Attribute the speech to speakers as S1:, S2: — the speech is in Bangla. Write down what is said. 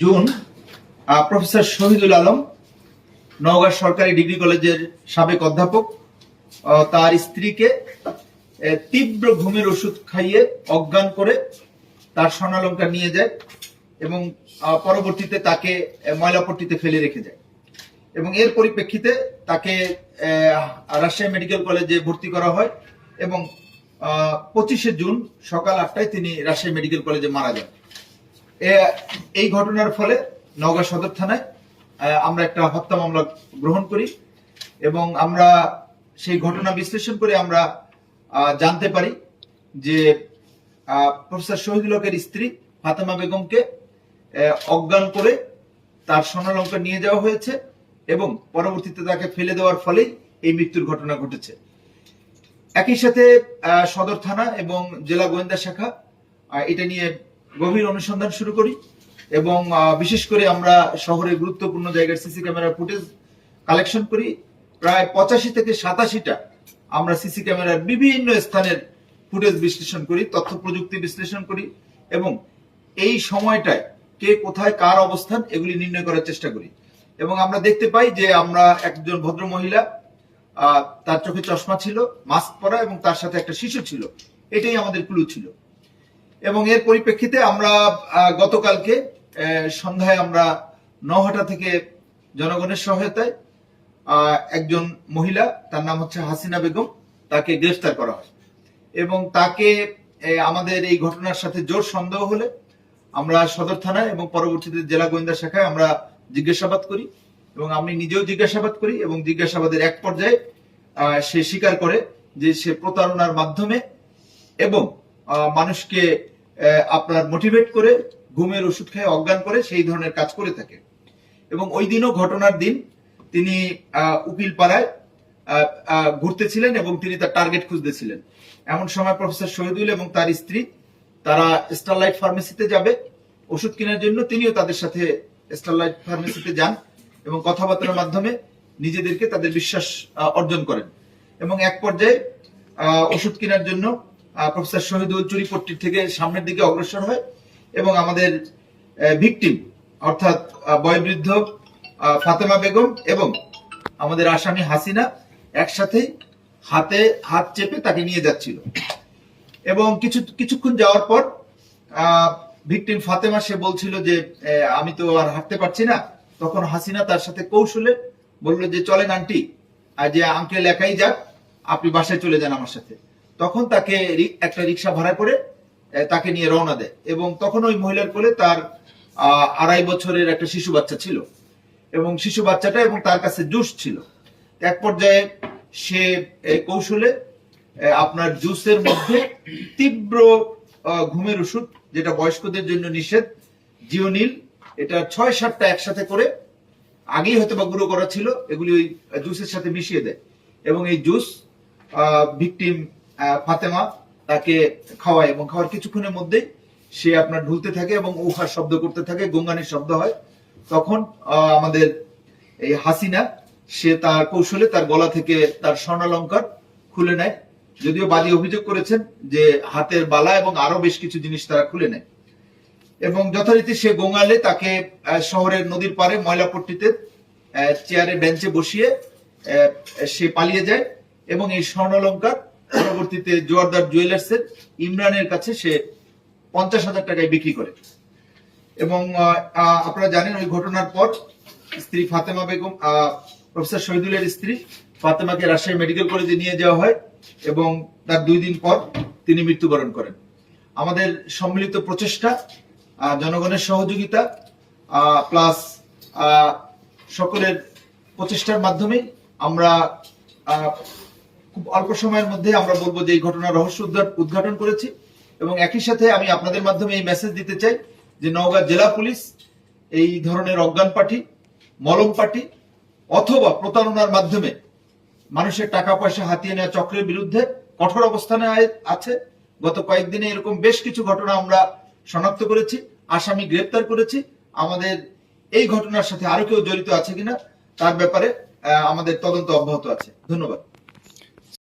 S1: জুন প্রফেসর শহীদুল আলম নওগাঁ সরকারি ডিগ্রি কলেজের সাবেক অধ্যাপক তার স্ত্রীকে তীব্র ঘুমের ওষুধ খাইয়ে অজ্ঞান করে তার স্বর্ণালংকার নিয়ে যায় এবং পরবর্তীতে তাকে ময়লাপট্টিতে ফেলে রেখে যায় এবং এর পরিপ্রেক্ষিতে তাকে রাজশাহী মেডিকেল কলেজে ভর্তি করা হয় এবং 25শে জুন সকাল 8টায় তিনি রাজশাহী মেডিকেল কলেজে মারা যান। এই ঘটনার ফলে নওগাঁ সদর থানায় আমরা একটা হত্যা মামলা গ্রহণ করি এবং আমরা সেই ঘটনা বিশ্লেষণ করে আমরা জানতে পারি যে প্রফেসর শহীদুল হকের স্ত্রী ফাতেমা বেগমকে অজ্ঞান করে তার স্বর্ণালংকার নিয়ে যাওয়া হয়েছে এবং পরবর্তীতে তাকে ফেলে দেওয়ার ফলেই এই মৃত্যুর ঘটনা ঘটেছে। একই সাথে সদর থানা এবং জেলা গোয়েন্দা শাখা এটা নিয়ে গভীর অনুসন্ধান শুরু করি এবং বিশেষ করে আমরা শহরের গুরুত্বপূর্ণ জায়গার সিসি ক্যামেরার ফুটেজ কালেকশন করি। প্রায় 85 থেকে 87টা আমরা সিসি ক্যামেরার বিভিন্ন স্থানের ফুটেজ বিশ্লেষণ করি, তথ্য প্রযুক্তি বিশ্লেষণ করি এবং এই সময়টায় কে কোথায় কার অবস্থান এগুলি নির্ণয় করার চেষ্টা করি এবং আমরা দেখতে পাই যে আমরা একজন ভদ্র মহিলা, তার চোখে চশমা ছিল, মাস্ক পরা এবং তার সাথে একটা শিশু ছিল, এটাই আমাদের ক্লু ছিল। এবং এর পরিপ্রেক্ষিতে আমরা গতকালকে সন্ধ্যায় আমরা নওহাটা থেকে জনগণের সহায়তায় একজন মহিলা, তার নাম হচ্ছে হাসিনা বেগম, তাকে গ্রেফতার করা হয় এবং তাকে আমাদের এই ঘটনার সাথে জোর সন্দেহ হলে আমরা সদর থানায় এবং পরবর্তীতে জেলা গোয়েন্দা শাখায় আমরা জিজ্ঞাসাবাদ করি এবং আমি নিজেও জিজ্ঞাসাবাদ করি এবং জিজ্ঞাসাবাদের এক পর্যায়ে সে স্বীকার করে যে সে প্রতারণার মাধ্যমে এবং মানুষকে আপনার মোটিভেট করে ঘুমের ওষুধ খেয়ে অজ্ঞান করে সেই ধরনের কাজ করে থাকে এবং ওই দিনও ঘটনার দিন তিনি উকিল পাড়ায় ঘুরতেছিলেন এবং তিনি তার টার্গেট খুঁজতেছিলেন। এমন সময় প্রফেসর শহীদুল এবং তার স্ত্রী তারা স্টারলাইট ফার্মেসিতে যাবে ওষুধ কেনার জন্য, তিনিও তাদের সাথে স্টারলাইট ফার্মেসিতে যান এবং কথাবার্তার মাধ্যমে নিজেদেরকে তাদের বিশ্বাস অর্জন করেন এবং এক পর্যায়ে ওষুধ কেনার জন্য প্রফেসর শহীদুল চুরিপট্টির থেকে সামনের দিকে অগ্রসর হয় এবং আমাদের ভিকটিম অর্থাৎ বয়োবৃদ্ধ ফাতেমা বেগম এবং আমাদের আসামি হাসিনা একসাথে হাতে হাত চেপে তাকে নিয়ে যাচ্ছিল এবং কিছুক্ষণ যাওয়ার পর ভিকটিম ফাতেমা সে বলছিল যে আমি তো আর হাঁটতে পারছি না। তখন হাসিনা তার সাথে কৌশলে বললো যে চলেন আন্টি, আর যে আঙ্কেল একাই যাক, আপনি বাসায় চলে যান আমার সাথে। তখন তাকে একটা রিক্সা ভাড়া করে তাকে নিয়ে রওনা দেয় এবং তখন ওই মহিলার কোলে তার 2.5 বছরের একটা শিশু বাচ্চা ছিল এবং শিশু বাচ্চাটা এবং তার কাছে জুস ছিল। এক পর্যায়ে সে কৌশলে আপনার জুসের মধ্যে তীব্র ঘুমের ওষুধ, যেটা বয়স্কদের জন্য নিষেধ, জিওনিল, এটা 6-7টা একসাথে করে আগেই হয়তো বা গুঁড়ো করা ছিল, এগুলি ওই জুসের সাথে মিশিয়ে দেয় এবং এই জুস ভিকটিম ফাতেমা তাকে খাওয়ায় এবং খাওয়ার কিছুক্ষণের মধ্যেই সে আপনার ঢুলতে থাকে এবং উহার শব্দ করতে থাকে, গঙ্গানির শব্দ হয়। তখন আমাদের এই হাসিনা সে তার কৌশলে তার গলা থেকে তার স্বর্ণালংকার খুলে নেয়, যদিও বাদী অভিযোগ করেছেন যে হাতের বালা এবং আরো বেশ কিছু জিনিস তারা খুলে নেয় এবং যথারীতি সে গোঙালে তাকে শহরের নদীর পাড়ে ময়লাপট্টিতে চেয়ারে বেঞ্চে বসিয়ে সে পালিয়ে যায় এবং এই স্বর্ণালংকার পরবর্তীতে জোয়ারদার জুয়েলার্সের ইমরানের কাছে সে 50,000 টাকায় বিক্রি করে এবং আপনারা জানেন ওই ঘটনার পর স্ত্রী ফাতেমা বেগম, প্রফেসর শহীদুলের স্ত্রী ফাতেমাকে রাজশাহী মেডিকেল কলেজে নিয়ে যাওয়া হয় এবং তার 2 দিন পর তিনি মৃত্যুবরণ করেন। আমাদের সম্মিলিত প্রচেষ্টা, জনগণের সহযোগিতা প্লাস সকলের প্রচেষ্টার মাধ্যমে আমরা খুব অল্প সময়ের মধ্যে আমরা বলবো যে এই ঘটনার রহস্য উদ্ঘাটন করেছি এবং একই সাথে আমি আপনাদের মাধ্যমে এই মেসেজ দিতে চাই যে নওগাঁ জেলা পুলিশ এই ধরনের অজ্ঞান পার্টি, মলম পার্টি অথবা প্রতারণার মাধ্যমে মানুষের টাকা পয়সা হাতিয়ে নেওয়া চক্রের বিরুদ্ধে কঠোর অবস্থানে আছে। গত কয়েকদিনে এরকম বেশ কিছু ঘটনা আমরা শনাক্ত করেছি, আসামি গ্রেপ্তার করেছি। আমাদের এই ঘটনার সাথে আরো কেউ জড়িত আছে কিনা তার ব্যাপারে আমাদের তদন্ত অব্যাহত আছে। ধন্যবাদ।